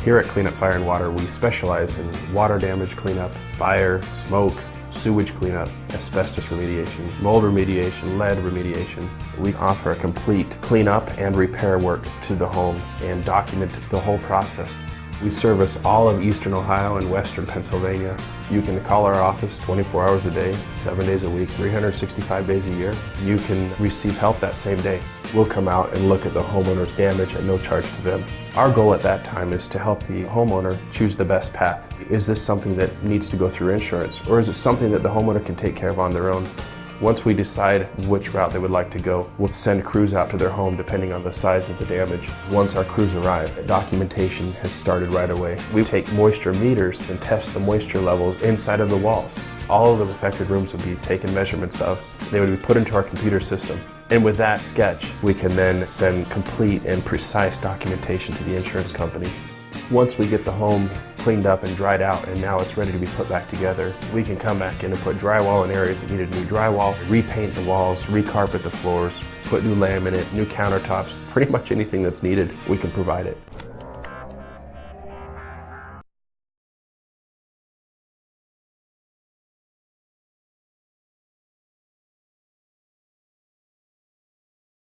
Here at CleanUp Fire and Water, we specialize in water damage cleanup, fire, smoke, sewage cleanup, asbestos remediation, mold remediation, lead remediation. We offer a complete cleanup and repair work to the home and document the whole process. We service all of Eastern Ohio and Western Pennsylvania. You can call our office 24 hours a day, 7 days a week, 365 days a year. You can receive help that same day. We'll come out and look at the homeowner's damage at no charge to them. Our goal at that time is to help the homeowner choose the best path. Is this something that needs to go through insurance, or is it something that the homeowner can take care of on their own? Once we decide which route they would like to go, we'll send crews out to their home depending on the size of the damage. Once our crews arrive, documentation has started right away. We take moisture meters and test the moisture levels inside of the walls. All of the affected rooms would be taken measurements of. They would be put into our computer system. And with that sketch, we can then send complete and precise documentation to the insurance company. Once we get the home cleaned up and dried out and now it's ready to be put back together, we can come back in and put drywall in areas that needed new drywall, repaint the walls, recarpet the floors, put new laminate, new countertops, pretty much anything that's needed, we can provide it.